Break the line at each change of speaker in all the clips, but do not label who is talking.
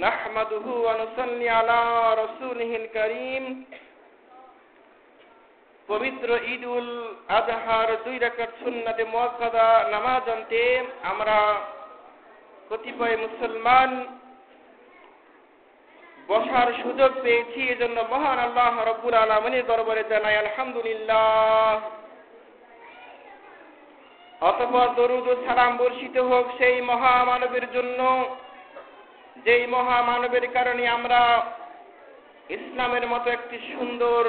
নাহমাদুহু ওয়া নুসাল্লি আলা রাসূলিহিল কারীম। পবিত্র ঈদুল আজহার 2 রাকাত সুন্নাতে মুআক্কাদা নামাজ আনতে আমরা কতিপয় মুসলমান বসার সুযোগ পেয়েছি। এজন্য মহান আল্লাহ রাব্বুল আলামিনের দরবারে জানাই আলহামদুলিল্লাহ। অতঃপর দরুদ ও সালাম বর্ষিত হোক সেই মহামানবের জন্য, যেই মহামানবের কারণে আমরা ইসলামের মতো একটি সুন্দর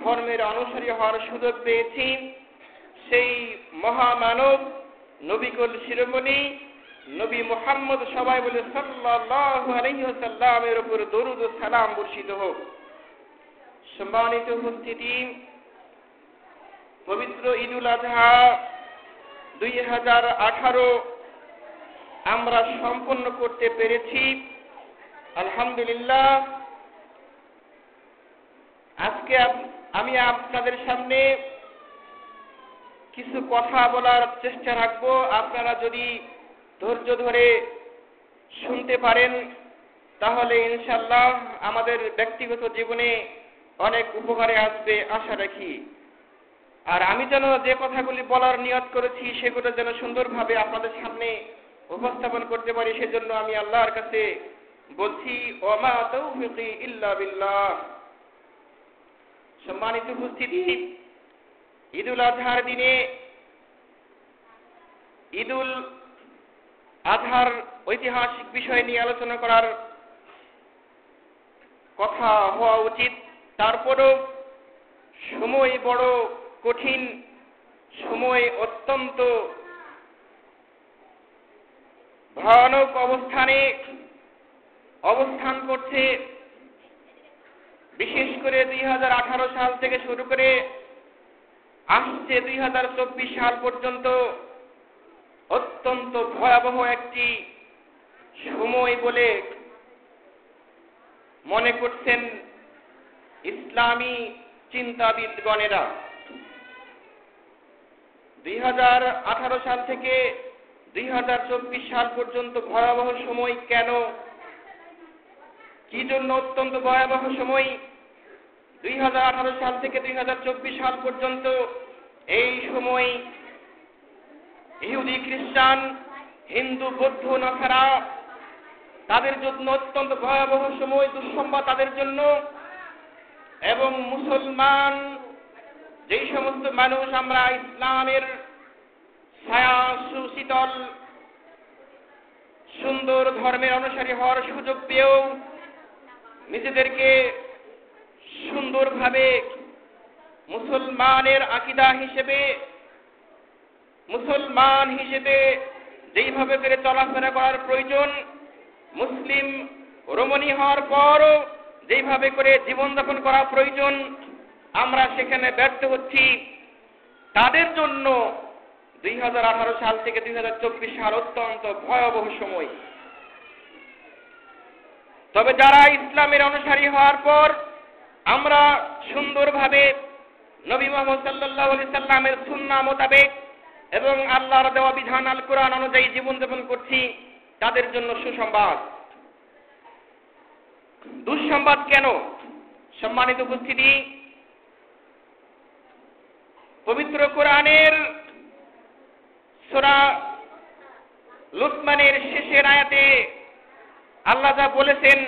ধর্মের অনুসারী হওয়ার সুযোগ পেয়েছি। সেই মহামানব নবিকুল শিরোমণি নবী মুহাম্মদ সবাই বলে সাল্লাল্লাহু আলাইহি ওয়াসাল্লামের উপর দরুদ ও সালাম বর্ষিত হোক। সম্মানিত উপস্থিতি, পবিত্র ঈদুল আজহা 2018 আমরা সম্পন্ন করতে পেরেছি, আলহামদুলিল্লাহ। আজকে আমি আপনাদের সামনে কিছু কথা বলার চেষ্টা রাখব। আপনারা যদি ধৈর্য ধরে শুনতে পারেন তাহলে ইনশাআল্লাহ আমাদের ব্যক্তিগত জীবনে অনেক উপকারে আসবে আশা রাখি। আর আমি যেন যে কথাগুলি বলার নিয়ত করেছি সেগুলো যেন সুন্দরভাবে আপনাদের সামনে উপস্থাপন করতে পারি, সেজন্য আমি আল্লাহর কাছে বলছি ওয়া মা তাওফিকি ইল্লা বিল্লাহ। সম্মানিত উপস্থিতি, ঈদুল আজহার দিনে ঈদুল আজহার ঐতিহাসিক বিষয় নিয়ে আলোচনা করার কথা হওয়া উচিত। তারপরও সময় বড় কঠিন, সময় অত্যন্ত ভয়ানক অবস্থানে অবস্থান করছে। বিশেষ করে 2018 সাল থেকে শুরু করে আসছে 2024 সাল পর্যন্ত অত্যন্ত ভয়াবহ একটি সময় বলে মনে করছেন ইসলামী চিন্তাবিদগণেরা। 2018 সাল থেকে 2024 সাল পর্যন্ত ভয়াবহ সময় কেন, কি জন্য অত্যন্ত ভয়াবহ সময়? 2018 সাল থেকে 2024 সাল পর্যন্ত এই সময় ইহুদি, খ্রিস্টান, হিন্দু, বৌদ্ধ, নাসারা তাদের জন্য অত্যন্ত ভয়াবহ সময়, দুঃসংবাদ তাদের জন্য। এবং মুসলমান যেই সমস্ত মানুষ আমরা ইসলামের ছায়া সুশীতল সুন্দর ধর্মের অনুসারী হওয়ার সুযোগ পেয়েও নিজেদেরকে সুন্দরভাবে মুসলমানের আকীদা হিসেবে, মুসলমান হিসেবে যেইভাবে করে চলাফেরা করার প্রয়োজন, মুসলিম রমণী হওয়ার পরও যেইভাবে করে জীবনযাপন করা প্রয়োজন, আমরা সেখানে ব্যর্থ হচ্ছি। তাদের জন্য 2018 সাল থেকে 2024 সাল অত্যন্ত ভয়াবহ সময়। তবে যারা ইসলামের অনুসারী হওয়ার পর আমরা সুন্দরভাবে নবী মুহাম্মদ সাল্লাল্লাহু আলাইহি সাল্লামের সুন্নাহ মোতাবেক এবং আল্লাহর দেওয়া বিধান আল কোরআন অনুযায়ী জীবনযাপন করছি, তাদের জন্য সুসংবাদ। দুঃসংবাদ কেন? সম্মানিত উপস্থিতি, পবিত্র কোরআনের সূরা লুকমানের শেষের আয়াতে আল্লাহ যা বলেছেন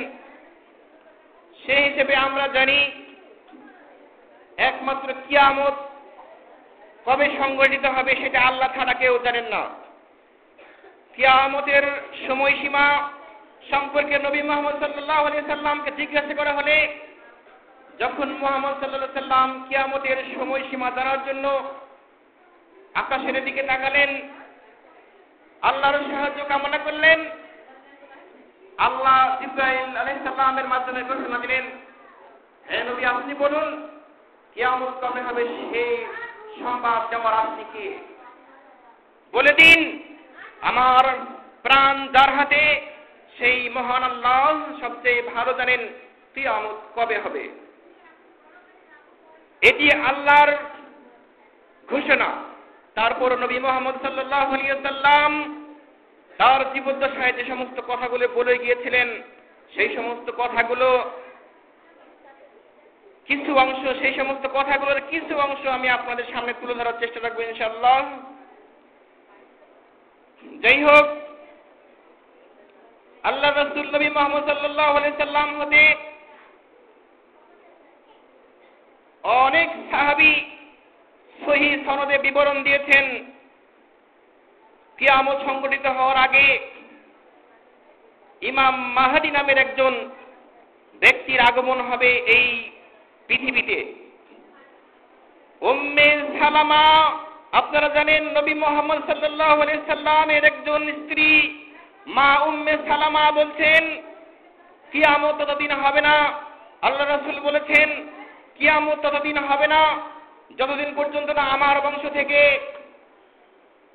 সেই হিসেবে আমরা জানি একমাত্র কিয়ামত কবে সংঘটিত হবে সেটা আল্লাহ ছাড়া কেউ জানেন না। কিয়ামতের সময়সীমা সম্পর্কে নবী মুহাম্মদ সাল্লাল্লাহু আলাইহি সাল্লামকে জিজ্ঞাসা করা হলে যখন মুহাম্মদ সাল্লাল্লাহু আলাইহি সাল্লাম কিয়ামতের সময়সীমা জানার জন্য আকাশের দিকে তাকালেন, আল্লাহর সাহায্য কামনা করলেন, আল্লাহ জিবরাইল আলাইহিস সালামের মাধ্যমে ঘোষণা দিলেন, হে নবী আপনি বলুন কিয়ামত কবে হবে সেই সংবাদ দেওয়ার আপনি কে? বলে দিন আমার প্রাণ যার হাতে সেই মহান আল্লাহ সবচেয়ে ভালো জানেন কিয়ামত কবে হবে। এটি আল্লাহর ঘোষণা। তারপর নবী মুহাম্মদ সাল্লাল্লাহু আলাইহি ওয়াসাল্লাম তার জীবদ্দশায় যে সমস্ত কথাগুলো বলে গিয়েছিলেন সেই সমস্ত কথাগুলোর কিছু অংশ আমি আপনাদের সামনে তুলে ধরার চেষ্টা করব ইনশাআল্লাহ। যাই হোক, আল্লাহ রাসূল নবী মুহাম্মদ সাল্লাল্লাহু আলাইহি সাল্লাম হতে অনেক সাহাবী সহিহ সনদে বিবরণ দিয়েছেন কিয়ামত সংঘটিত হওয়ার আগে ইমাম মাহদী নামের একজন ব্যক্তির আগমন হবে এই পৃথিবীতে। উম্মে সালামা, আপনারা জানেন নবী মুহাম্মদ সাল্লাল্লাহু আলাইহি সাল্লামের একজন স্ত্রী মা উম্মে সালামা বলছেন কিয়ামত ততদিন হবে না। আল্লাহ রাসূল বলেছেন কিয়ামত ততদিন হবে না যতদিন পর্যন্ত না আমার বংশ থেকে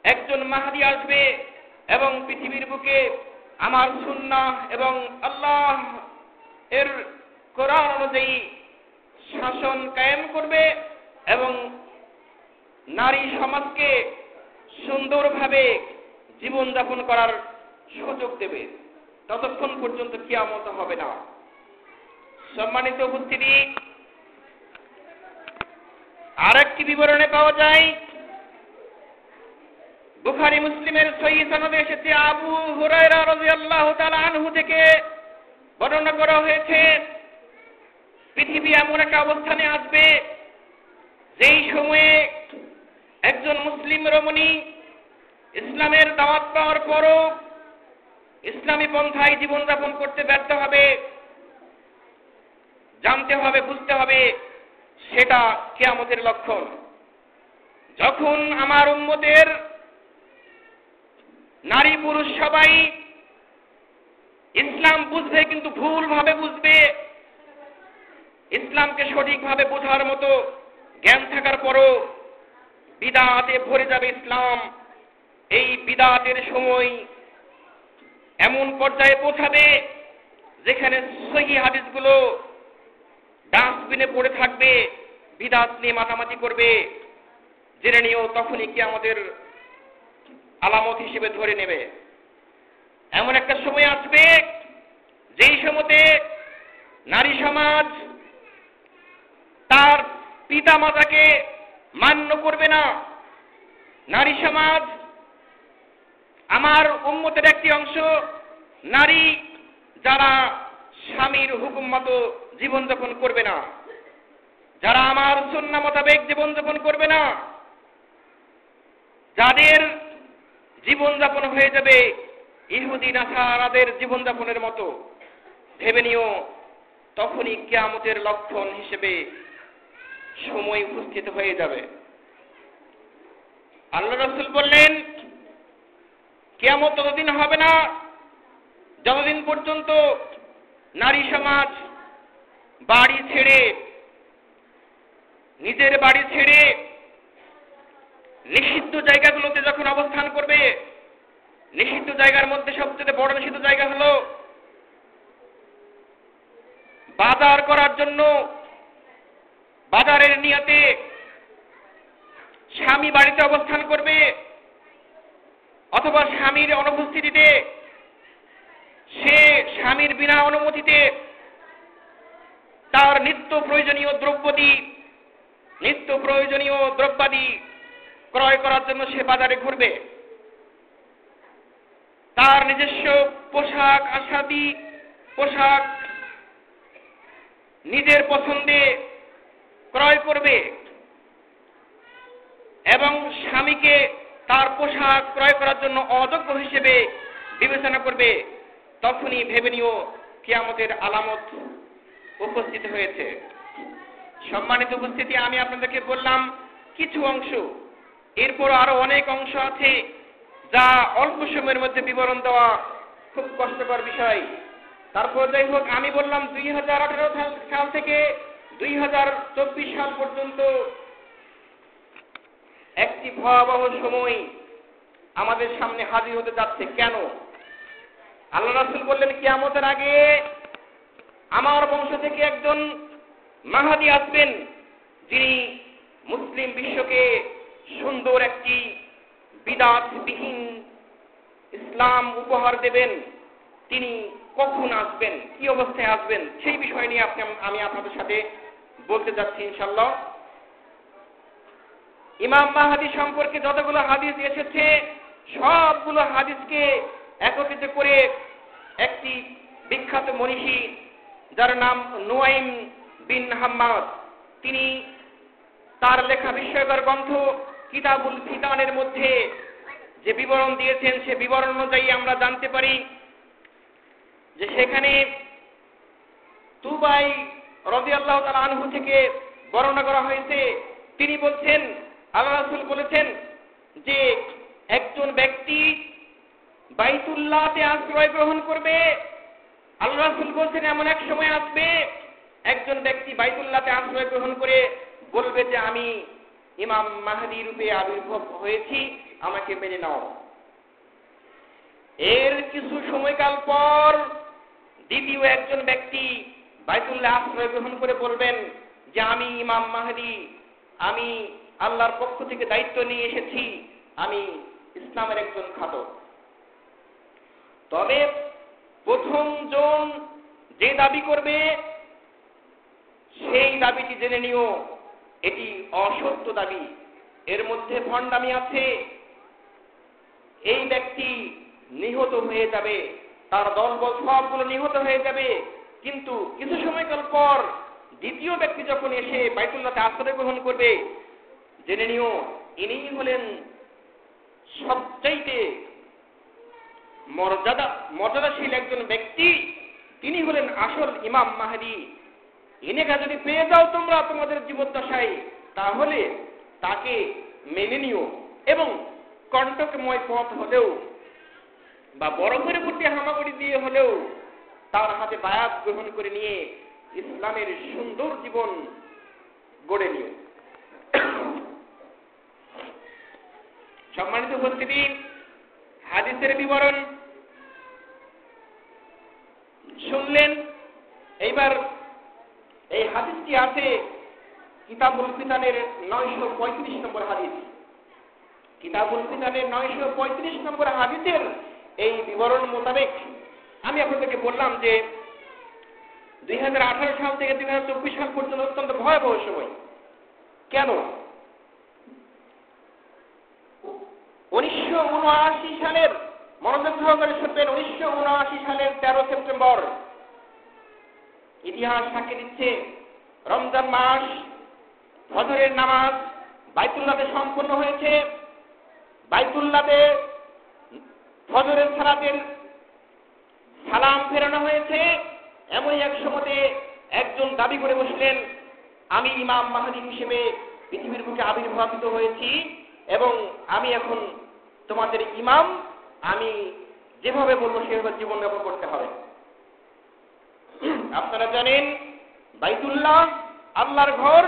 একজন মাহদী আসবে এবং পৃথিবীর বুকে আমার সুন্নাহ এবং আল্লাহ এর কোরআন অনুযায়ী শাসন কায়েম করবে এবং নারী সমাজকে সুন্দরভাবে জীবনযাপন করার সুযোগ দেবে। ততক্ষণ পর্যন্ত কিয়ামত হবে না। সম্মানিত উপস্থিতি, আরেকটি বিবরণে পাওয়া যায়, বুখারী মুসলিমের সহিহ সনদে এসেছে, আবু হুরায়রা রাদিয়াল্লাহু তাআলা আনহু থেকে বর্ণনা করা হয়েছে, পৃথিবী এমন একটা অবস্থানে আসবে যেই সময়ে একজন মুসলিম রমণী ইসলামের দাওয়াত পাওয়ার পরও ইসলামী পন্থায় জীবনযাপন করতে ব্যর্থ হবে। জানতে হবে, বুঝতে হবে সেটা কিয়ামতের লক্ষণ। যখন আমার উম্মতের নারী পুরুষ সবাই ইসলাম বুঝবে কিন্তু ভুলভাবে বুঝবে, ইসলামকে সঠিকভাবে বোঝার মতো জ্ঞান থাকার পরও বিদআতে ভরে যাবে ইসলাম। এই বিদআতের সময় এমন পর্যায়ে পৌঁছাবে যেখানে সহিহ হাদিসগুলো ডাস্টবিনে পড়ে থাকবে, বিদআত নিয়ে মাতামাতি করবে। জেনে নিও তখনই কিয়ামতের আলামত হিসেবে ধরে নেবে। এমন একটা সময় আসবে যেই সময়তে নারী সমাজ তার পিতা মাতাকে মান্য করবে না। নারী সমাজ, আমার উম্মতের একটি অংশ নারী যারা স্বামীর হুকুম মতো জীবনযাপন করবে না, যারা আমার সুন্নাহ মোতাবেক জীবনযাপন করবে না, যাদের জীবনযাপন হয়ে যাবে ইহুদি নাসারাদের জীবনযাপনের মতো, ভেবে নিও তখনই কিয়ামতের লক্ষণ হিসেবে সময় উপস্থিত হয়ে যাবে। আল্লাহ রাসূল বললেন কিয়ামত ততদিন হবে না যতদিন পর্যন্ত নারী সমাজ বাড়ি ছেড়ে, নিজের বাড়ি ছেড়ে নিষিদ্ধ জায়গাগুলোতে যখন অবস্থান করবে। নিষিদ্ধ জায়গার মধ্যে সবচেয়ে বড় নিষিদ্ধ জায়গা হলো বাজার করার জন্য বাজারের নিয়তে স্বামী বাড়িতে অবস্থান করবে অথবা স্বামীর অনুপস্থিতিতে সে স্বামীর বিনা অনুমতিতে তার নিত্য প্রয়োজনীয় দ্রব্যাদি ক্রয় করার জন্য সে বাজারে ঘুরবে। তার নিজস্ব পোশাক নিজের পছন্দে ক্রয় করবে এবং স্বামীকে তার পোশাক ক্রয় করার জন্য অযোগ্য হিসেবে বিবেচনা করবে। তখনই ভেবে নিও কিয়ামতের আলামত উপস্থিত হয়েছে। সম্মানিত উপস্থিতি, আমি আপনাদেরকে বললাম কিছু অংশ, এরপর আরো অনেক অংশ আছে যা অল্প সময়ের মধ্যে বিবরণ দেওয়া খুব কষ্টকর বিষয়। তারপর যাই হোক, আমি বললাম 2018 সাল থেকে 2024 সাল পর্যন্ত একটি ভয়াবহ সময় আমাদের সামনে হাজির হতে যাচ্ছে। কেন? আল্লাহ রাসূল বললেন কিয়ামতের আগে আমার বংশ থেকে একজন মাহদী আসবেন, যিনি মুসলিম বিশ্বকে সুন্দর একটি বিদআতবিহীন ইসলাম উপহার দেবেন। তিনি কখন আসবেন, কি অবস্থায় আসবেন সেই বিষয় নিয়ে আমি আপনাদের সাথে বলতে যাচ্ছি ইনশাআল্লাহ। ইমাম মাহদী সম্পর্কে যতগুলো হাদিস এসেছে সবগুলো হাদিসকে একত্রিত করে একটি বিখ্যাত মনীষী যার নাম নুয়াইম বিন হাম্মাদ, তিনি তার লেখা বিস্ময়কর গ্রন্থ কিতাবুল ফিতানের মধ্যে যে বিবরণ দিয়েছেন সে বিবরণ অনুযায়ী আমরা জানতে পারি যে সেখানে তুবাই রাদিয়াল্লাহু তাআলা আনহু থেকে বর্ণনা করা হয়েছে, তিনি বলছেন আল্লাহ রাসূল বলেছেন যে একজন ব্যক্তি বাইতুল্লাহতে আশ্রয় গ্রহণ করবে। আল্লাহ রাসূল বলছেন এমন এক সময় আসবে একজন ব্যক্তি বাইতুল্লাহতে আশ্রয় গ্রহণ করে বলবে যে আমি ইমাম মাহদী রূপে আবির্ভাব হয়েছি, আমাকে মেনে নাও। এর কিছু সময়কাল পর দ্বিতীয় একজন ব্যক্তি বাইতুল্লাহ আশ্রয় গ্রহণ করে বলবেন যে আমি ইমাম মাহদী, আমি আল্লাহর পক্ষ থেকে দায়িত্ব নিয়ে এসেছি, আমি ইসলামের একজন খাতক। তবে প্রথম জন যে দাবি করবে সেই দাবিটি জেনে নিও এটি অসত্য দাবি, এর মধ্যে ভণ্ডামি আছে। এই ব্যক্তি নিহত হয়ে যাবে, তার দলবল সবগুলো নিহত হয়ে যাবে। কিন্তু কিছু সময়কাল পর দ্বিতীয় ব্যক্তি যখন এসে বাইতুল্লাহতে আশ্রয় গ্রহণ করবে জেনে নিও ইনি হলেন সবচাইতে মর্যাদাশীল একজন ব্যক্তি, তিনি হলেন আসল ইমাম মাহদী। ইনাকে যদি পেয়ে যাও তোমরা তোমাদের জীবদ্দশায় তাহলে তাকে মেনে নিও এবং কণ্টকময় পথ হলেও বা বরফের প্রতি হামাগুড়ি দিয়ে হলেও তার হাতে বায়াত গ্রহণ করে নিয়ে ইসলামের সুন্দর জীবন গড়ে নিও। সম্মানিত উপস্থিতি, হাদিসের বিবরণ শুনলেন। এইবার এই হাদিসটি আছে কিতাবুল ফিতানের 935 নম্বর হাদিস। কিতাবুল ফিতানের 935 নম্বর হাদিসের এই বিবরণ মোতাবেক আমি আপনাদেরকে বললাম যে 2018 সাল থেকে 2024 সাল পর্যন্ত অত্যন্ত ভয়াবহ সময়। কেন? 1979 সালের, মনোযোগ সহকারে শুনবেন, 1979 সালের 13 সেপ্টেম্বর ইতিহাস সাক্ষী দিচ্ছে রমজান মাস, ফজরের নামাজ বাইতুল্লাহতে সম্পন্ন হয়েছে। বাইতুল্লাহতে ফজরের সালাতের সালাম ফেরানো হয়েছে। এমনই এক সময়ে একজন দাবি করে বসলেন আমি ইমাম মাহদী হিসেবে পৃথিবীর বুকে আবির্ভাবিত হয়েছি এবং আমি এখন তোমাদের ইমাম, আমি যেভাবে বলবো সেভাবে জীবনযাপন করতে হবে। আপনারা জানেন বাইতুল্লাহ আল্লাহর ঘর,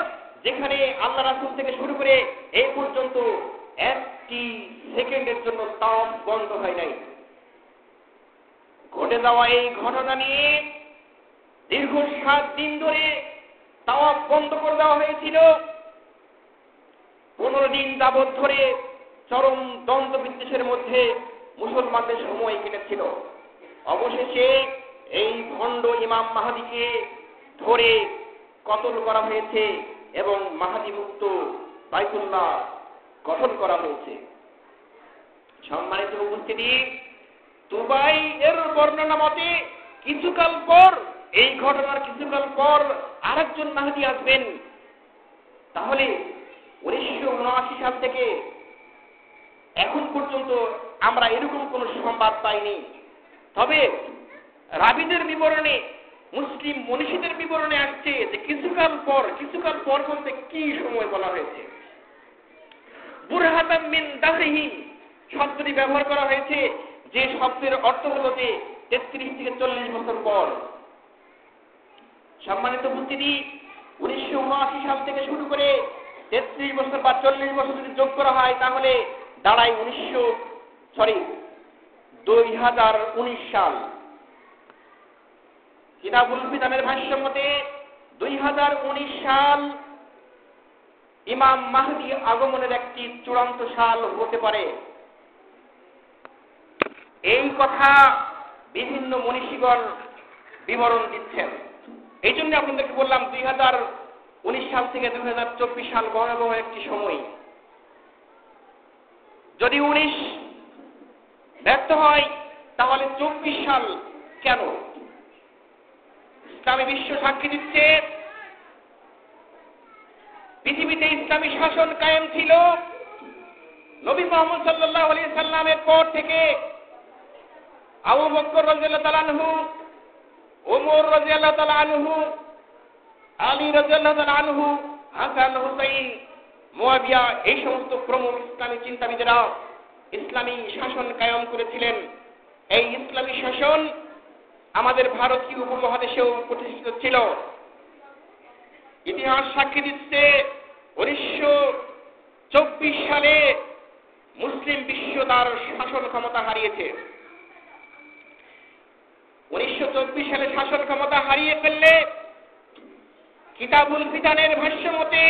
যেখানে আল্লাহ রাসূল থেকে শুরু করে এই পর্যন্ত একটি সেকেন্ডের জন্য তাওয়াফ বন্ধ হয় নাই। ঘটে যাওয়া এই ঘটনা নিয়ে দীর্ঘ 7 দিন ধরে তাওয়াফ বন্ধ করে দেওয়া হয়েছিল। 15 দিন যাবৎ ধরে চরম দ্বন্দ্ব বিদ্বেষের মধ্যে মুসলমানদের সময় কেটেছিল। অবশেষে এই ভণ্ড ইমাম মাহদীকে ধরে কতল করা হয়েছে এবং মাহদী মুক্ত বাইতুল্লাহ গঠন করা হয়েছে। সম্মানিত উপস্থিতি, তুবাই এর বর্ণনা মতে কিছুকাল পর, এই ঘটনার কিছুকাল পর আরেকজন মাহদী আসবেন। তাহলে 1979 সাল থেকে এখন পর্যন্ত আমরা এরকম কোন সংবাদ পাইনি। তবে রাবীদের বিবরণে, মুসলিম মনীষীদের বিবরণে আসছে যে কিছুকাল পর বলতে কি সময় বলা হয়েছে। বুরহাতাম মিন দাহরিহি শব্দটি ব্যবহার করা হয়েছে, যে শব্দের অর্থ হলো যে 33 থেকে 40 বছর পর। সম্মানিত উপস্থিতি, 1979 সাল থেকে শুরু করে 33 বছর বা 40 বছর যদি যোগ করা হয় তাহলে দাঁড়ায় 2019 সাল। কিতাবুল ফিতানের ভাষ্য মতে 2019 সাল ইমাম মাহদী আগমনের একটি চূড়ান্ত সাল হতে পারে। এই কথা বিভিন্ন মনীষীগণ বিবরণ দিচ্ছেন। এই জন্য আপনাদেরকে বললাম 2019 সাল থেকে 2024 সাল ভয়াবহ একটি সময়। যদি 19 ব্যর্থ হয় তাহলে 24 সাল কেন? ইসলামী বিশ্ব সাক্ষী দিচ্ছে পৃথিবীতে ইসলামী শাসন কায়েম ছিল নবী মুহাম্মদ সাল্লাল্লাহু আলাইহি সাল্লামের পর থেকে। আবু বকর রাদিয়াল্লাহু তাআলা আনহু, ওমর রাদিয়াল্লাহু তাআলা আনহু, আলী রাদিয়াল্লাহু তাআলা আনহু, হাসান, হুসাইন, মুয়াবিয়া, এই সমস্ত প্রমুখ ইসলামী চিন্তাবিদেরা ইসলামী শাসন কায়েম করেছিলেন। এই ইসলামী শাসন আমাদের ভারতীয় উপমহাদেশেও প্রতিষ্ঠিত ছিল। ইতিহাস সাক্ষী দিচ্ছে 1924 সালে মুসলিম বিশ্ব তার শাসন ক্ষমতা হারিয়েছে। 1924 সালে শাসন ক্ষমতা হারিয়ে ফেললে কিতাবুল ফিতানের ভাষ্য মতে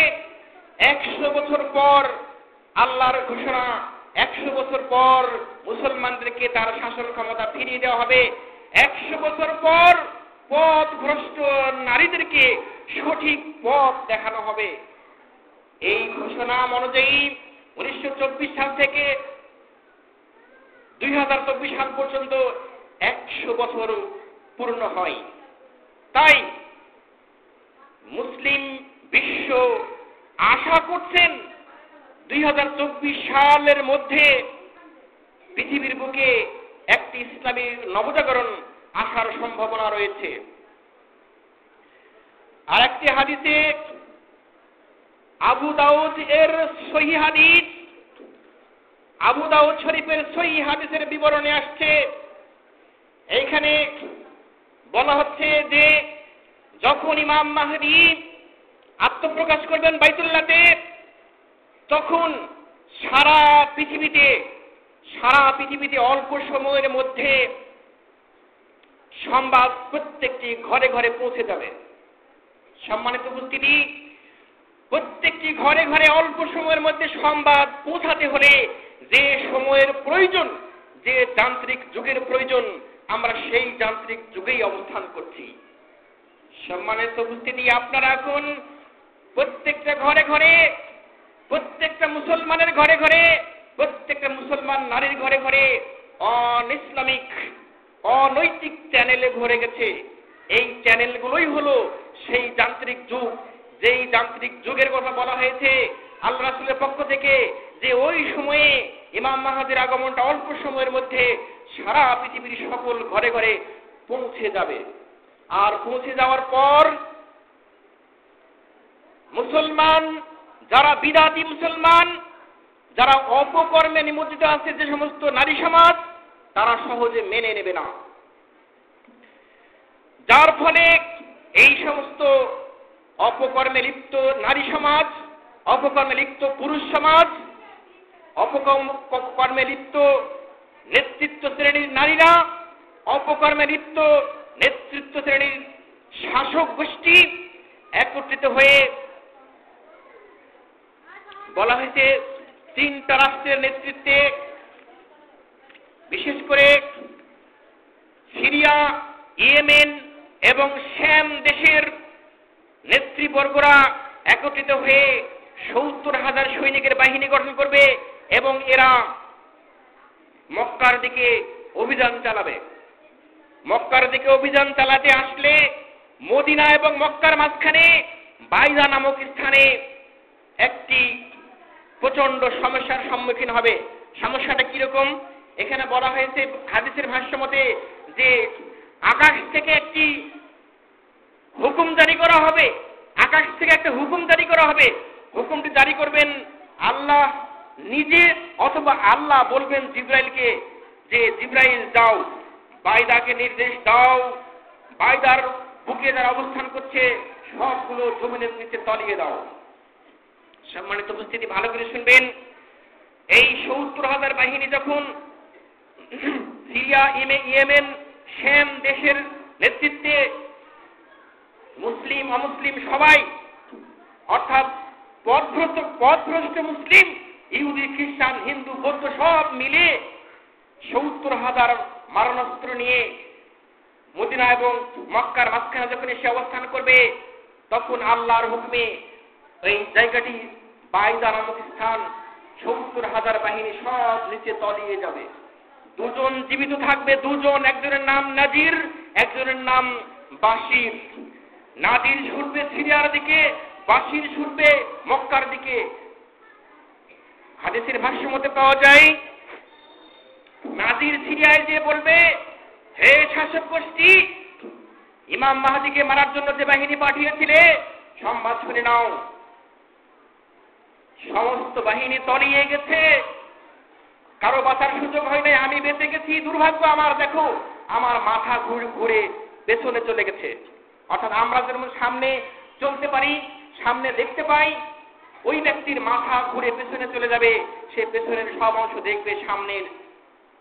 100 বছর পর আল্লাহর ঘোষণা, 100 বছর পর মুসলমানদেরকে তার শাসন ক্ষমতা ফিরিয়ে দেওয়া হবে। 100 বছর পর পথভ্রষ্ট নারীদেরকে সঠিক পথ দেখানো হবে। এই ঘোষণা অনুযায়ী 1924 সাল থেকে 2024 সাল পর্যন্ত 100 বছর পূর্ণ হয়। তাই মুসলিম বিশ্ব আশা করছেন 2024 সালের মধ্যে পৃথিবীর বুকে একটি ইসলামী নবজাগরণ আসার সম্ভাবনা রয়েছে। আর একটি হাদিসে, আবু দাউদ এর সহিহ হাদিস, আবু দাউদ শরীফের সহিহ হাদিসের বিবরণে আসছে, এইখানে বলা হচ্ছে যে যখন ইমাম মাহদী আত্মপ্রকাশ করবেন বাইতুল্লাহতে, তখন সারা পৃথিবীতে অল্প সময়ের মধ্যে সংবাদ প্রত্যেকটি ঘরে ঘরে পৌঁছে যাবে। সম্মানিত উপস্থিতি, প্রত্যেকটি ঘরে ঘরে অল্প সময়ের মধ্যে সংবাদ পৌঁছাতে হলে যে সময়ের প্রয়োজন, যে যান্ত্রিক যুগের প্রয়োজন, আমরা সেই যান্ত্রিক যুগেই অবস্থান করছি। সম্মানিত উপস্থিতি, আপনারা এখন প্রত্যেকটা ঘরে ঘরে, প্রত্যেকটা মুসলমানের ঘরে ঘরে, প্রত্যেকটা মুসলমান নারীর ঘরে ঘরে অনৈসলামিক, অনৈতিক চ্যানেলে ভরে গেছে। এই চ্যানেলগুলোই হলো সেই যান্ত্রিক যুগ, যেই যান্ত্রিক যুগের কথা বলা হয়েছে আল্লাহ রাসূলের পক্ষ থেকে, যে ওই সময়ে ইমাম মাহদীর আগমনটা অল্প সময়ের মধ্যে সারা পৃথিবীর সকল ঘরে ঘরে পৌঁছে যাবে। আর পৌঁছে যাওয়ার পর মুসলমান যারা বিদাতি মুসলমান, যারা অপকর্মে নিমজ্জিত আছে, যে সমস্ত নারী সমাজ, তারা সহজে মেনে নেবে না। যার ফলে এই সমস্ত অপকর্মে লিপ্ত নারী সমাজ, অপকর্মে লিপ্ত পুরুষ সমাজ, অপকর্মে লিপ্ত নেতৃত্ব শ্রেণীর নারীরা, অপকর্মে লিপ্ত নেতৃত্ব শ্রেণীর শাসক গোষ্ঠী একত্রিত হয়ে বলা হয়েছে 3টা রাষ্ট্রের নেতৃত্বে, বিশেষ করে সিরিয়া, ইয়েমেন এবং শ্যাম দেশের নেতৃবর্গরা একত্রিত হয়ে 70,000 সৈনিকের বাহিনী গঠন করবে এবং এরা মক্কার দিকে অভিযান চালাবে। মক্কার দিকে অভিযান চালাতে আসলে মদিনা এবং মক্কার মাঝখানে বাইদা নামক স্থানে একটি প্রচন্ড সমস্যার সম্মুখীন হবে। সমস্যাটা কিরকম? এখানে বলা হয়েছে হাদিসের ভাষ্য মতে যে আকাশ থেকে একটি হুকুম জারি করা হবে, আকাশ থেকে একটা হুকুম জারি করা হবে। হুকুমটি জারি করবেন আল্লাহ নিজে, অথবা আল্লাহ বলবেন জিবরাইলকে যে জিবরাইল যাও, বাইদাকে নির্দেশ দাও, বাইদার বুকে যারা অবস্থান করছে সবগুলো জমিনের নিচে তলিয়ে দাও। সম্মানিত উপস্থিতি, ভালো করে শুনবেন। এই 70,000 বাহিনী যখন সিরিয়া, ইয়েমেন, শ্যাম দেশের নেতৃত্বে মুসলিম অমুসলিম সবাই, অর্থাৎ পথভ্রষ্ট মুসলিম, ইহুদি, খ্রিস্টান, হিন্দু, বৌদ্ধ সব মিলে 70,000 মারণাস্ত্র নিয়ে মদিনা এবং মক্কার মাঝখানে যখন এসে অবস্থান করবে, তখন আল্লাহর হুকুমে এই জায়গাটি বাইদা নামক স্থান ৭০,০০০ বাহিনী সব নিচে তলিয়ে যাবে। দুজন জীবিত থাকবে, দুজন, একজনের নাম নাজির, একজনের নাম বাশির। নাজির ছুটবে সিরিয়ার দিকে, বাশির ছুটবে মক্কার দিকে। হাদিসের ভাষ্য মতে পাওয়া যায়, নাজির সিরিয়ায় যে বলবে, হে শাসক গোষ্ঠী, ইমাম মাহদিকে মারার জন্য যে বাহিনী পাঠিয়েছিলে সংবাদ শুনে নাও, সমস্ত বাহিনী তলিয়ে গেছে, কারো বাঁচার সুযোগ হয় নাই, আমি বেঁচে গেছি, দুর্ভাগ্য আমার, দেখো আমার মাথা ঘুরে পেছনে চলে গেছে। অর্থাৎ আমরা যেমন সামনে চলতে পারি, সামনে দেখতে পাই, ওই ব্যক্তির মাথা ঘুরে পেছনে চলে যাবে, সে পেছনের সব অংশ দেখবে, সামনের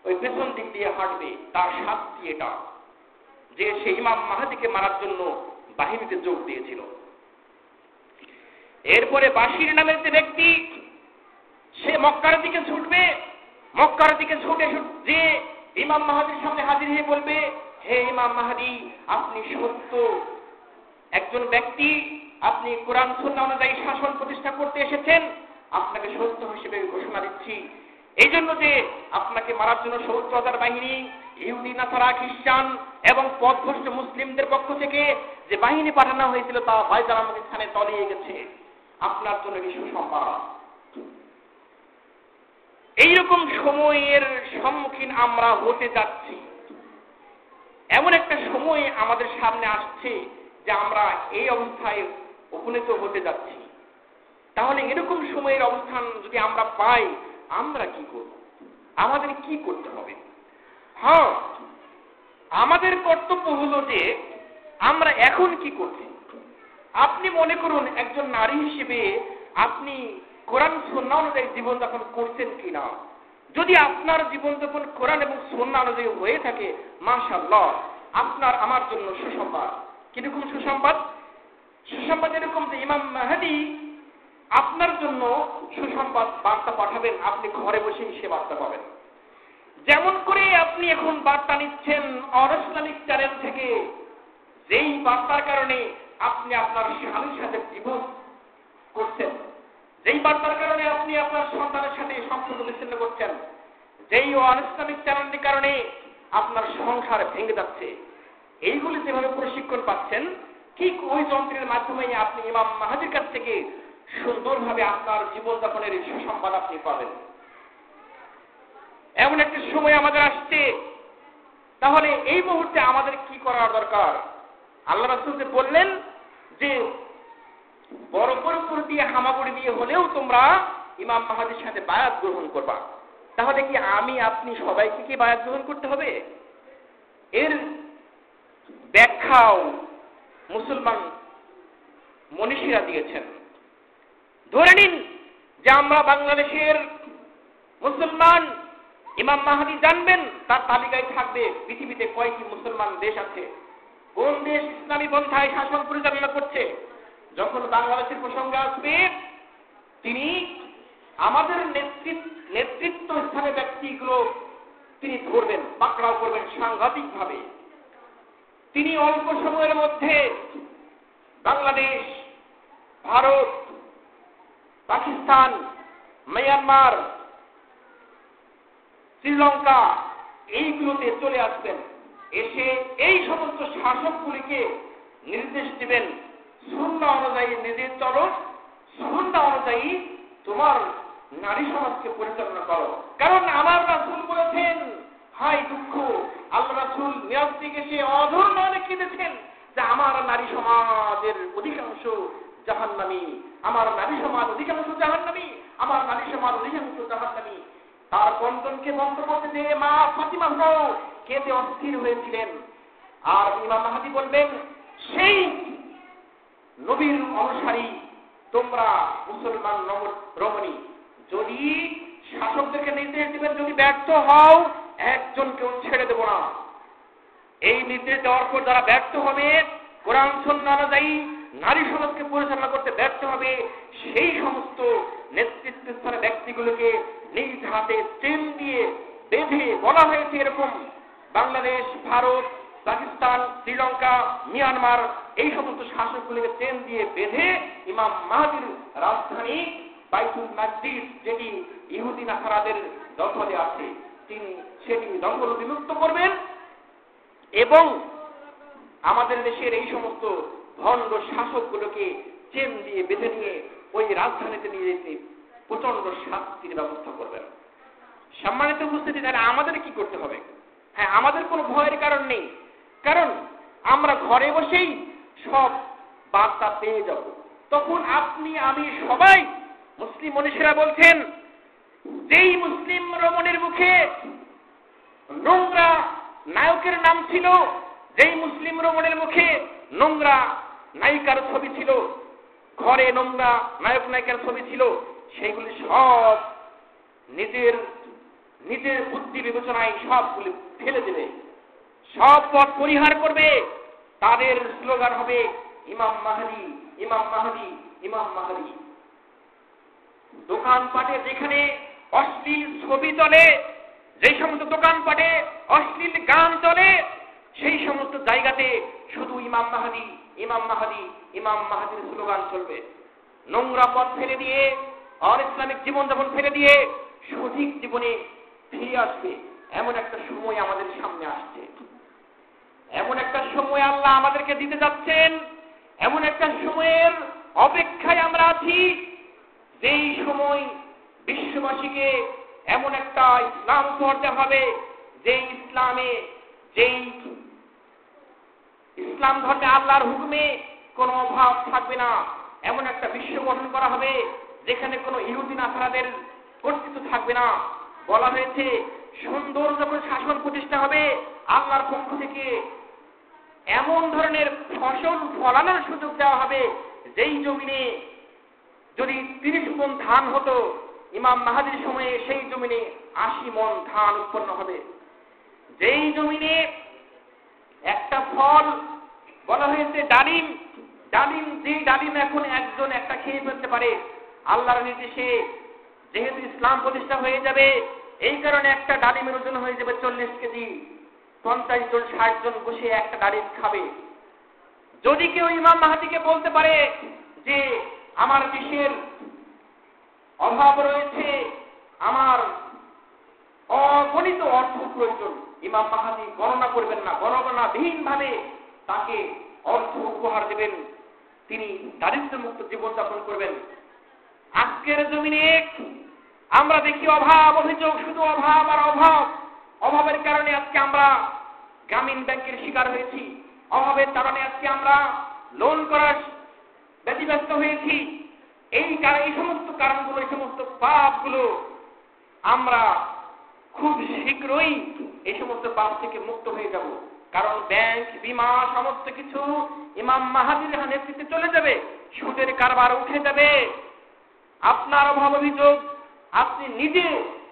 ওই পেছন দিক দিয়ে হাঁটবে। তার শাস্তি এটা যে সে ইমাম মাহদিকে মারার জন্য বাহিনীতে যোগ দিয়েছিল। এরপরে বাশির নামের যে ব্যক্তি, সে মক্কার দিকে ছুটবে, মক্কার দিকে ছুটে যে ইমাম মাহদির সামনে হাজির হয়ে বলবে, হে ইমাম মাহদি, আপনি সত্য একজন ব্যক্তি, আপনি কোরআন সুন্নাহ অনুযায়ী শাসন প্রতিষ্ঠা করতে এসেছেন, আপনাকে সত্য হিসেবে ঘোষণা দিচ্ছি। এই জন্য যে আপনাকে মারার জন্য ৭০,০০০ বাহিনী, ইহুদি, নাসারা, খ্রিস্টান এবং পথভ্রষ্ট মুসলিমদের পক্ষ থেকে যে বাহিনী পাঠানো হয়েছিল তা বাইদা নামক স্থানে তলিয়ে গেছে, আপনার জন্য সুসংবাদ। এইরকম সময়ের সম্মুখীন আমরা হতে যাচ্ছি। এমন একটা সময় আমাদের সামনে আসছে যে আমরা এই অবস্থায় উপনীত হতে যাচ্ছি। তাহলে এরকম সময়ের অবস্থান যদি আমরা পাই, আমরা কি করব? আমাদের কি করতে হবে? হ্যাঁ, আমাদের কর্তব্য হলো যে আমরা এখন কি করছি। আপনি মনে করুন একজন নারী হিসেবে আপনি কোরআন সুন্নাহ অনুযায়ী জীবনযাপন করছেন কিনা। যদি আপনার জীবনযাপন কোরআন এবং সুন্নাহ অনুযায়ী হয়ে থাকে, মাশাআল্লাহ, আপনার আমার জন্য সুসংবাদ। কিরকম সুসংবাদ? সুসংবাদ এরকম যে ইমাম মাহদি আপনার জন্য সুসংবাদ বার্তা পাঠাবেন, আপনি ঘরে বসেই সে বার্তা পাবেন। যেমন করে আপনি এখন বার্তা নিচ্ছেন অনইসলামিক চ্যানেল থেকে, যেই বার্তার কারণে আপনি আপনার স্বামীর সাথে ডিভোর্স করছেন, যেই বার্তার কারণে আপনি আপনার সন্তানের সাথে সম্পর্ক বিচ্ছিন্ন করছেন, যেই অনইসলামিক চ্যানেলটির কারণে আপনার সংসার ভেঙে যাচ্ছে, এইগুলি যেভাবে প্রশিক্ষণ পাচ্ছেন, ঠিক ওই যন্ত্রের মাধ্যমে আপনি ইমাম মাহদির কাছ থেকে সুন্দরভাবে আপনার জীবনযাপনের সুসংবাদ আপনি পাবেন। এমন একটা সময় আমাদের আসছে। তাহলে এই মুহূর্তে আমাদের কি করা দরকার? আল্লাহ রাসূল বললেন যে বড় উপর দিয়ে হামাগুড়ি দিয়ে হলেও তোমরা ইমাম মাহদির সাথে বায়াত গ্রহণ করবা। তাহলে কি আমি আপনি সবাইকে কি বায়াত গ্রহণ করতে হবে? এর ব্যাখ্যাও মুসলমান মনীষীরা দিয়েছেন। ধরে নিন যে আমরা বাংলাদেশের মুসলমান, ইমাম মাহদি জানবেন, তার তালিকায় থাকবে পৃথিবীতে কয়টি মুসলমান দেশ আছে, কোন দেশ ইসলামী পন্থায় শাসন পরিচালনা করছে। যখন বাংলাদেশের প্রসঙ্গ আসবে, তিনি আমাদের নেতৃত্ব স্থানে ব্যক্তিগুলো তিনি ধরবেন, পাকড়াও করবেন সাংঘাতিকভাবে। তিনি অল্প সময়ের মধ্যে বাংলাদেশ, ভারত, পাকিস্তান, মিয়ানমার, শ্রীলঙ্কা এইগুলোতে চলে আসবেন, এসে এই সমস্ত শাসকগুলিকে নির্দেশ দিবেন, সুন্নাহ অনুযায়ী নিজের চলো, সুন্নাহ অনুযায়ী তোমার নারী সমাজকে পরিচালনা করো। কারণ আমার রাসূল বলেছেন, হাই দুঃখ, আল্লাহ রাসূল নিয়াজ থেকে সে অধর নয়নে কেঁদেছেন যে আমার নারী সমাজের অধিকাংশ জাহান্নামী, আমার নারী সমাজ অধিকাংশ জাহান্নামী, আমার নারী সমাজ অধিকাংশ জাহান্নামী। তার কন্দনকে বন্ধ করতে যে মা ফাতিমা কেঁদে অস্থির হয়েছিলেন। আর ইমাম মাহদি বলবেন, সেই নবীর অনুসারী তোমরা মুসলমান রমণী, যদি শাসকদেরকে নির্দেশ দিবেন, যদি ব্যর্থ হও একজনকেও ছেড়ে দেব না। এই নির্দেশ দেওয়ার পর যারা ব্যর্থ হবে, কোরআন সুন্নাহ অনুযায়ী নারী সমাজকে পরিচালনা করতে ব্যর্থ হবে, সেই সমস্ত নেতৃত্বস্থানীয় ব্যক্তিগুলোকে নিজ হাতে চেন দিয়ে বেঁধে বলা হয়েছে এরকম বাংলাদেশ, ভারত, পাকিস্তান, শ্রীলঙ্কা, মিয়ানমার এই সমস্ত শাসকগুলিকে চেন দিয়ে বেঁধে ইমাম মাহদির রাজধানী বাইতুল মাকদিস, যেটি ইহুদি নাসারাদের দখলে আছে, তিনি সেটি দখল বিমুক্ত করবেন এবং আমাদের দেশের এই সমস্ত ভণ্ড শাসকগুলোকে চেন দিয়ে বেঁধে নিয়ে ওই রাজধানীতে নিয়ে যেতে প্রচন্ড শাস্তির ব্যবস্থা করবেন। সম্মানিত উপস্থিতি, তাহলে আমাদের কি করতে হবে? হ্যাঁ, আমাদের কোনো ভয়ের কারণ নেই, কারণ আমরা ঘরে বসেই সব বার্তা পেয়ে যাব। তখন আপনি আমি সবাই মুসলিম মনীষীরা বলছেন, যেই মুসলিম রমণীর মুখে নোংরা নায়কের নাম ছিল, যেই মুসলিম রমণীর মুখে নোংরা নায়িকার ছবি ছিল, ঘরে নোংরা নায়ক নায়িকার ছবি ছিল, সেইগুলি সব নিজের নিজের বুদ্ধি বিবেচনায় সবগুলি ফেলে দেবে, সব পথ পরিহার করবে। তাদের স্লোগান হবে ইমাম মাহদি, ইমাম মাহদি, ইমাম মাহদি। দোকানপাটে যেখানে অশ্লীল ছবি চলে, যেই সমস্ত দোকানপাটে অশ্লীল গান চলে, সেই সমস্ত জায়গাতে শুধু ইমাম মাহদি, ইমাম মাহদি, ইমাম মাহদির স্লোগান চলবে। নোংরা পথ ফেলে দিয়ে, অন ইসলামিক জীবনযাপন ফেলে দিয়ে সঠিক জীবনে ফিরে আসবে, এমন একটা সময় আমাদের সামনে আসছে। এমন একটা সময় আল্লাহ আমাদেরকে দিতে যাচ্ছেন, এমন একটা সময়ের অপেক্ষায় আমরা আছি, যেই সময় বিশ্ববাসীকে এমন একটা ইসলাম করতে হবে, যেই ইসলামে, যেই ইসলাম ধর্মে আল্লাহর হুকুমে কোনো অভাব থাকবে না। এমন একটা বিশ্ব গঠন করা হবে যেখানে কোনো ইহুদি নাসারাদের কর্তৃত্ব থাকবে না। বলা হয়েছে, সুন্দর যখন শাসন প্রতিষ্ঠা হবে, আল্লাহর পক্ষ থেকে এমন ধরনের ফসল ফলানোর সুযোগ দেওয়া হবে, যেই জমিনে যদি 30 মণ ধান হতো, ইমাম মাহদির সময়ে সেই জমিনে 80 মণ ধান উৎপন্ন হবে। যেই জমিনে একটা ফল, বলা হয়েছে ডালিম, ডালিম, যেই ডালিম এখন একজন একটা খেয়ে ফেলতে পারে, আল্লাহর নির্দেশে যেহেতু ইসলাম প্রতিষ্ঠা হয়ে যাবে, এই কারণে একটা ডালিমের ওজন হয়ে যাবে 40 কেজি। 50 জন 60 জন বসে একটা ডালিম খাবে। যদি কেউ ইমাম মাহদিকে বলতে পারে যে আমার দেশের অভাব রয়েছে, আমার অগণিত অর্থ প্রয়োজন, ইমাম মাহদি গণনা করবেন না, গণনাবিহীন ভাবে তাকে অর্থ উপহার দেবেন, তিনি দারিদ্র্যমুক্ত জীবনযাপন করবেন। আজকের জমিনে আমরা দেখি অভাব, অভিযোগ, শুধু অভাব আর অভাব। অভাবের কারণে আজকে আমরা গ্রামীণ ব্যাংকের শিকার হয়েছি, অভাবের কারণে আজকে আমরা লোন করার ব্যতিব্যস্ত হয়েছি। এই সমস্ত কারণগুলো, এই সমস্ত পাপগুলো আমরা খুব শীঘ্রই এই সমস্ত পাপ থেকে মুক্ত হয়ে যাব, কারণ ব্যাংক, বীমা, সমস্ত কিছু ইমাম মাহদির নেতৃত্বে চলে যাবে, সুদের কারবার উঠে যাবে। আপনার অভাব অভিযোগ আপনি নিজে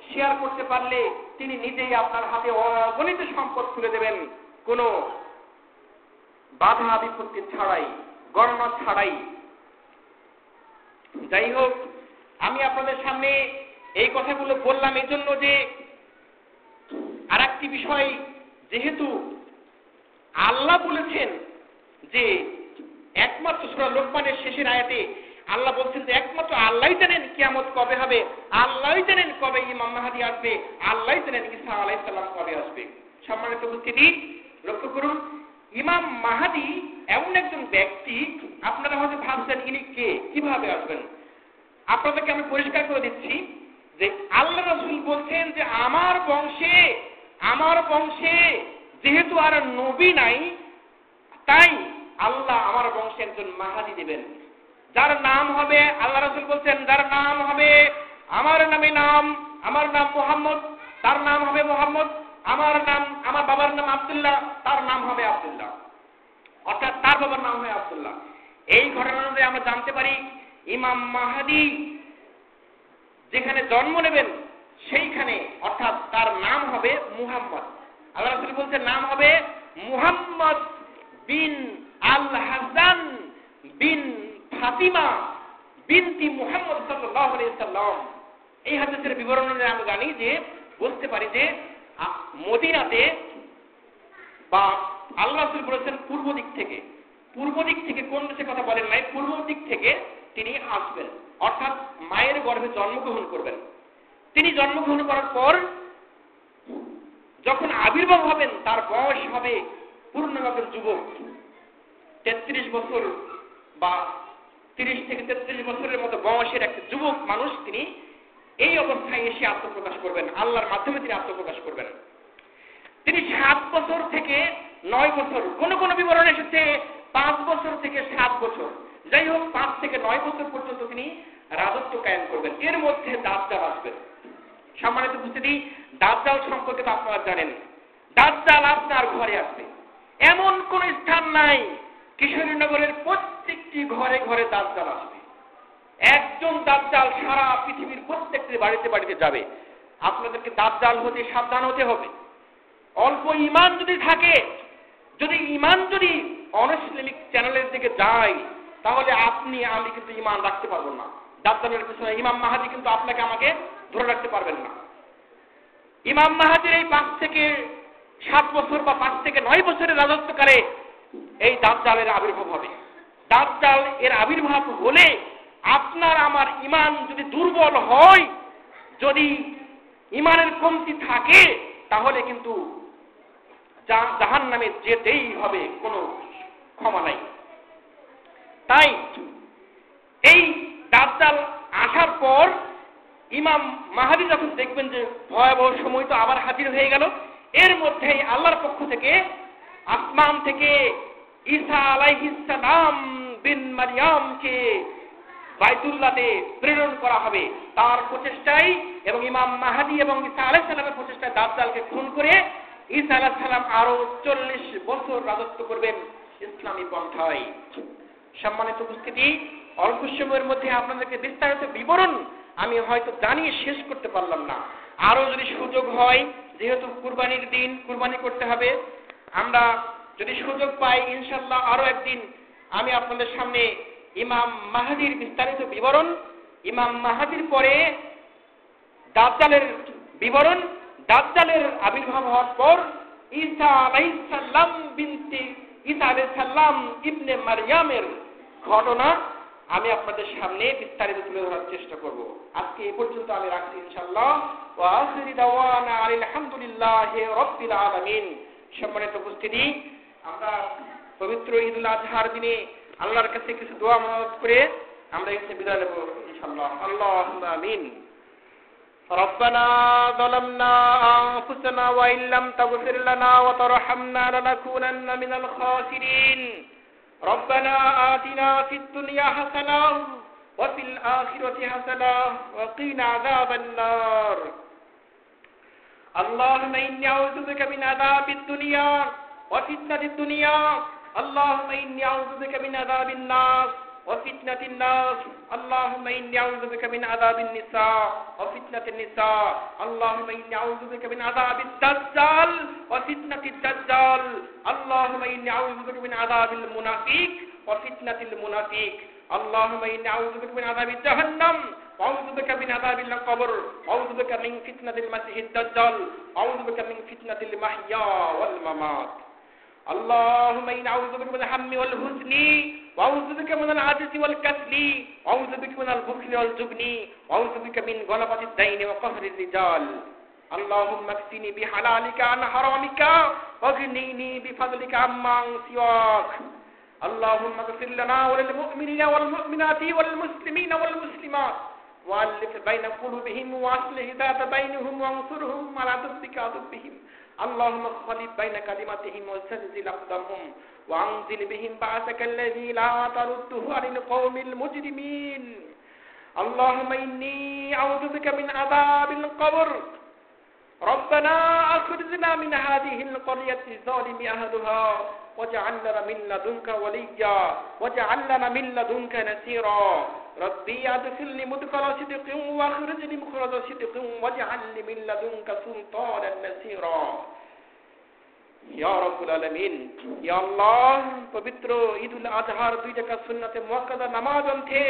শেয়ার করতে পারলে তিনি নিজেই আপনার হাতে অগণিত সম্পদ তুলে দেবেন, কোনো বাধা বিপত্তি ছাড়াই, গণনা ছাড়াই। যাই হোক, আমি আপনাদের সামনে এই কথাগুলো বললাম এই জন্য যে আর একটি বিষয়, যেহেতু আল্লাহ বলেছেন যে একমাত্র সূরা লোকমানের শেষের আয়াতে আল্লাহ বলছেন যে একমাত্র আল্লাহই জানেন কিয়ামত কবে হবে, আল্লাহই জানেন কবে ইমাম মাহদি আসবে, আল্লাহই জানেন ঈসা আলাইহিস সালাম কবে আসবে। সম্মানিত উপস্থিতি, লক্ষ্য করুন, ইমাম মাহদি এমন একজন ব্যক্তি, আপনারা হয়তো ভাবছেন ইনি কে, কিভাবে আসবেন। আপনাদেরকে আমি পরিষ্কার করে দিচ্ছি যে আল্লাহ রাসূল বলছেন যে আমার বংশে যেহেতু আর নবী নাই, তাই আল্লাহ আমার বংশে একজন মাহদি দেবেন, যার নাম হবে, আল্লাহ রাসূল বলছেন, যার নাম হবে আমার নাম মুহাম্মদ, তার নাম হবে মুহাম্মদ, আমার বাবার নাম আব্দুল্লাহ, তার নাম হবে আব্দুল্লাহ, অর্থাৎ তার বাবার নাম হবে আব্দুল্লাহ। এই ঘটনাতে আমরা জানতে পারি ইমাম মাহদি যেখানে জন্ম নেবেন সেইখানে, অর্থাৎ তার নাম হবে মুহাম্মদ। আল্লাহ রাসূল বলছেন নাম হবে মুহাম্মদ বিন আল হাসান বিন ফাতিমা বিনতি মুহাম্মদ সাল্লাল্লাহু আলাইহি সাল্লাম। এই হাদিসের বিবরণে আমরা জানি যে, বলতে পারি যে মদিনাতে বা আল্লাহ রাসূল বলেছেন পূর্ব দিক থেকে। পূর্ব দিক থেকে কোন দেশে কথা বলেন নাই, পূর্ব দিক থেকে তিনি আসবেন, অর্থাৎ মায়ের গর্ভে জন্মগ্রহণ করবেন। তিনি জন্মগ্রহণ করার পর যখন আবির্ভাব হবেন তার বয়স হবে পূর্ণভাবে যুবক, 33 বছর বা 30 থেকে 33 বছরের মতো বয়সের একটা যুবক মানুষ তিনি এই অবস্থায় এসে আত্মপ্রকাশ করবেন, আল্লাহর মাধ্যমে তিনি আত্মপ্রকাশ করবেন। তিনি 7 বছর থেকে 9 বছর, কোন কোন বিবরণ এসেছে 5 বছর থেকে 7 বছর, যাই হোক 5 থেকে 9 বছর পর্যন্ত তিনি রাজত্ব কায়েম করবেন। এর মধ্যে দাজ্জাল আসবেন। সম্মানিত উপস্থিতি, দাজ্জাল সম্পর্কে তো আপনারা জানেন, দাজ্জাল আপনার ঘরে আসবে। এমন কোন স্থান নাই, কিশোরীনগরের প্রত্যেকটি ঘরে ঘরে দাজ্জাল আসবে। একজন দাজ্জাল সারা পৃথিবীর প্রত্যেকটি বাড়িতে বাড়িতে যাবে। আপনাদেরকে দাজ্জাল হতে সাবধান হতে হবে। অল্প ঈমান যদি থাকে, ঈমান যদি অনইসলামিক চ্যানেলের দিকে যায়, তাহলে আমি কিন্তু ঈমান রাখতে পারবো না। দাজ্জালের পিছনে ইমাম মাহাদি কিন্তু আপনাকে আমাকে ধরে রাখতে পারবেন না। ইমাম মাহাদির এই 5 থেকে 7 বছর বা 5 থেকে 9 বছরের রাজত্বকালে এই দাজ্জালের আবির্ভাব হবে। দাজ্জাল এর আবির্ভাব হলে আপনার আমার ঈমান যদি দুর্বল হয়, যদি ঈমানের কমতি থাকে, তাহলে কিন্তু জাহান্নামে যেতেই হবে, কোনো ক্ষমা নাই। তাই এই দাজ্জাল আসার পর ইমাম মাহাদি যখন দেখবেন যে ভয়াবহ সময় তো আবার হাজির হয়ে গেল, এর মধ্যেই আল্লাহর পক্ষ থেকে আসমান থেকে ঈসা আলাইহিস সালাম বিন মারইয়ামকে বাইতুল্লাহতে প্রেরণ করা হবে। তার প্রচেষ্টায় এবং ইমাম মাহাদি এবং ঈসা আলাইহিস সালামের প্রচেষ্টায় দাজ্জালকে খুন করে ঈসা আলাইহিস সালাম আরো 40 বছর রাজত্ব করবেন ইসলামী পন্থায়। সম্মানিত উপস্থিতি, অল্প সময়ের মধ্যে আপনাদেরকে বিস্তারিত বিবরণ আমি হয়তো জানিয়ে শেষ করতে পারলাম না। আরো যদি সুযোগ হয়, যেহেতু কুরবানির দিন, কুরবানি করতে হবে, আমরা যদি সুযোগ পাই ইনশাআল্লাহ আরো একদিন আমি আপনাদের সামনে ইমাম মাহাদির বিস্তারিত বিবরণ, ইমাম মাহাদির পরে দাজ্জালের বিবরণ, দাজ্জালের আবির্ভাব হওয়ার পর ঈসা আলাইহিস সালাম ইবনে মারইয়ামের ঘটনা আমি আপনাদের সামনে বিস্তারিত তুলে ধরার চেষ্টা করব। আজকে এই পর্যন্ত আমি রাখছি ইনশাআল্লাহ। ওয়া আখিরু দাওয়ানা আলহামদুলিল্লাহি রাব্বিল আলামিন। সম্মানিত উপস্থিতি, আমরা পবিত্র ঈদুল আজহার দিনে আল্লাহর কাছে কিছু দোয়া মানত করে আমরা এখানে বিদায় নেব ইনশাআল্লাহ। আল্লাহুম্মা আমিন। ربنا ظلمنا أنفسنا وإن لم تغفر لنا وترحمنا لنكونن من الخاسرين. ربنا آتنا في الدنيا حسنة وفي الآخرة حسنة وقنا عذاب النار. اللهم إني أعوذ بك من عذاب الدنيا وفتنة الدنيا. اللهم إني أعوذ بك من عذاب النار وفتنة الناس. اللهم إني أعوذ بك من عذاب النساء وفتنة النساء. اللهم إني أعوذ بك من عذاب الدجال وفتنة الدجال. اللهم إني أعوذ بك من عذاب المنافق وفتنة المنافق. اللهم إني أعوذ بك من عذاب جهنم وأعوذ بك من عذاب القبر وأعوذ بك من فتنة المسيح الدجال وأعوذ بك من فتنة المحيا والممات. اللهم إني أعوذ بك من الهم والحزن وأعوذ بك من العجز والكسل وأعوذ بك من البخل والجبن وأعوذ بك من غلبة الدين وقهر الرجال. اللهم اكفني بحلالك عن حرامك واغنني بفضلك عمن سواك. اللهم اغفر لنا وللمؤمنين والمؤمنات والمسلمين والمسلمات وألف بين قلوبهم وأصلح ذات بينهم وانصرهم على ضدك عدوهم. اللهم خلط بين كلماتهم وزلزل أقدامهم وأنزل بهم بعثك الذي لا ترده عن القوم المجرمين. اللهم إني أعوذ بك من عذاب القبر. ربنا أخرجنا من هذه القرية الظالم أهلها واجعل لنا من لدنك وليا واجعل لنا من لدنك نصيرا. ربي أدخلني مدخل صدق واخرجني مخرج صدق واجعل لي من لدنك سلطانا نصيرا. ইয়া রাব্বুল আলামিন, ইয়া আল্লাহ, পবিত্র ঈদুল আজহার 2 রাকাত সুন্নাতে মুআক্কাদা নামাজ অন্তে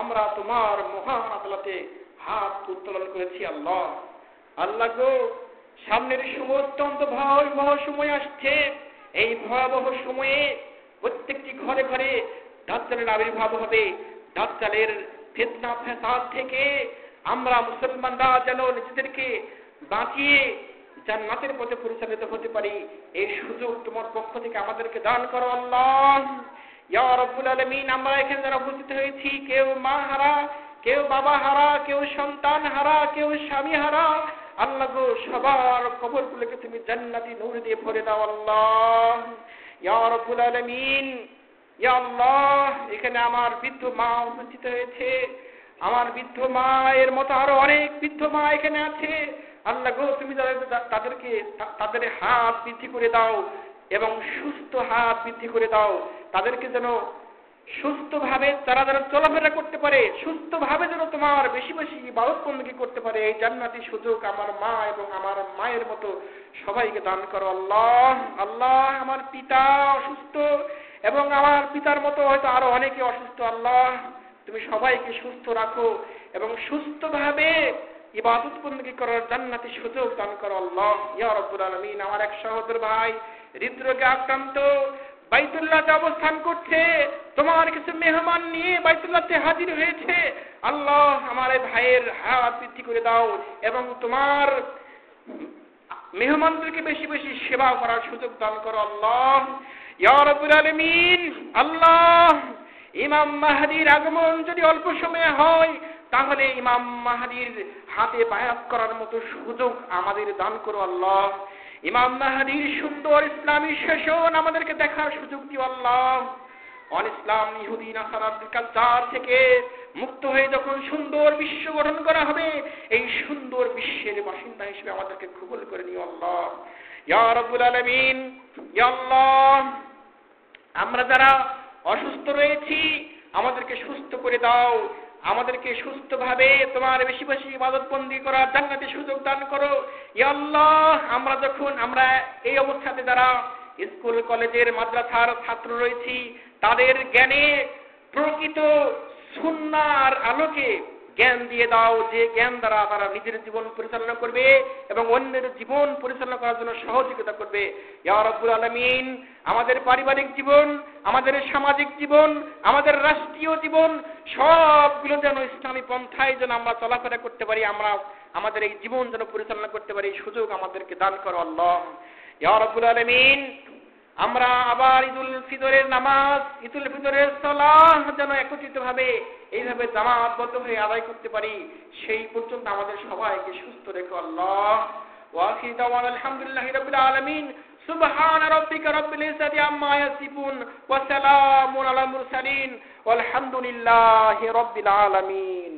আমরা তোমার মহান আদালতে হাত উত্তোলন করেছি। আল্লাহ গো, সামনের সময় অত্যন্ত ভয়াবহ সময় আসছে। এই ভয়াবহ সময়ে প্রত্যেকটি ঘরে ঘরে দাজ্জালের আবির্ভাব হবে। দাজ্জালের ফিতনা ফ্যাসাদ থেকে আমরা মুসলমানরা যেন নিজেদেরকে বাঁচিয়ে জান্নাতের পথে পরিচালিত হতে পারি, এই সুযোগ তোমার পক্ষ থেকে আমাদেরকে দান করো আল্লাহ। ইয়া রাব্বুল আলামিন, আমরা এখানে যারা উপস্থিত হয়েছি, কেউ মা হারা, কেউ বাবা হারা, কেউ সন্তান হারা, কেউ স্বামী হারা, আল্লাহ গো সবার কবরগুলোকে তুমি জান্নাতি নূর দিয়ে ভরে দাও আল্লাহ। ইয়া রাব্বুল আলামিন, ইয়া আল্লাহ, এখানে আমার বৃদ্ধ মা উপস্থিত হয়েছে, আমার বৃদ্ধ মায়ের মতো আরো অনেক বৃদ্ধ মা এখানে আছে। আল্লাহ গো তুমি তাদেরকে তাদের হাত বৃদ্ধি করে দাও এবং সুস্থ হাত বৃদ্ধি করে দাও, তাদেরকে যেন সুস্থভাবে তারা যেন চলাফেরা করতে পারে, সুস্থভাবে যেন তোমার বেশি বেশি ইবাদত বন্দেগী করতে পারে। এই জান্নাতি সুযোগ আমার মা এবং আমার মায়ের মতো সবাইকে দান করো আল্লাহ। আল্লাহ, আমার পিতা অসুস্থ এবং আমার পিতার মতো হয়তো আরো অনেকে অসুস্থ, আল্লাহ তুমি সবাইকে সুস্থ রাখো এবং সুস্থভাবে ইবাদত বন্দেগী করার জান্নাতি সুযোগ দান করো আল্লাহ। ইয়া রাব্বুল আলামিন, আমার এক সহোদর ভাই হৃদরোগে আক্রান্ত, বাইতুল্লাহতে অবস্থান করছে, তোমার কিছু মেহমান নিয়ে বাইতুল্লাহতে হাজির হয়েছে। আল্লাহ, আমার এই ভাইয়ের হাত বৃদ্ধি করে দাও এবং তোমার মেহমানদেরকে বেশি বেশি সেবা করার সুযোগ দান করো আল্লাহ। ইয়া রাব্বুল আলামিন, আল্লাহ, ইমাম মাহদীর আগমন যদি অল্প সময়ে হয়, তাহলে ইমাম মাহদীর হাতে বায়াত করার মতো সুযোগ আমাদের দান করো আল্লাহ। ইমাম মাহদীর সুন্দর ইসলামী শাসন আমাদেরকে দেখার সুযোগ দিও আল্লাহ। অন ইসলাম ইহুদি নাসারার কালচার থেকে মুক্ত হয়ে যখন সুন্দর বিশ্ব গঠন করা হবে, এই সুন্দর বিশ্বের বাসিন্দা হিসেবে আমাদেরকে কবুল করে নিও আল্লাহ। ইয়া রাব্বুল আলামিন, ইয়া আল্লাহ, আমরা যারা অসুস্থ রয়েছি আমাদেরকে সুস্থ করে দাও, আমাদেরকে সুস্থভাবে তোমার বেশি বেশি ইবাদত বন্দেগী করার জান্নাতি সুযোগ দান করো। ইয়া আল্লাহ, আমরা এই অবস্থাতে যারা স্কুল কলেজের মাদ্রাসার ছাত্র রয়েছি, তাদের জ্ঞানে প্রকৃত সুন্নাহর আলোকে জ্ঞান দিয়ে দাও, যে জ্ঞান দ্বারা তারা নিজের জীবন পরিচালনা করবে এবং অন্যের জীবন পরিচালনা করার জন্য সহযোগিতা করবে। ইয়া রাব্বুল আলামিন, আমাদের পারিবারিক জীবন, আমাদের সামাজিক জীবন, আমাদের রাষ্ট্রীয় জীবন সবগুলো যেন ইসলামী পন্থায় যেন আমরা চলাফেরা করতে পারি, আমরা আমাদের এই জীবন যেন পরিচালনা করতে পারি, সুযোগ আমাদেরকে দান করো আল্লাহ। ইয়া রাব্বুল আলামিন, আমরা আবার ঈদুল ফিতরের নামাজ, ঈদুল ফিতরের সালাহ যেন একত্রিতভাবে এইভাবে জামাতবদ্ধ হয়ে আদায় করতে পারি, সেই পর্যন্ত আমাদের সবাইকে সুস্থ রেখো আল্লাহ। ওয়া আখিরু দাওয়ানা আলহামদুলিল্লাহি রাব্বিল আলামিন। সুবহান রাব্বিকা রাব্বিল ইজ্জাতি আম্মা ইয়াসিফুন ওয়া সালামুন আলাল মুরসালিন ওয়ালহামদুলিল্লাহি রাব্বিল আলামিন।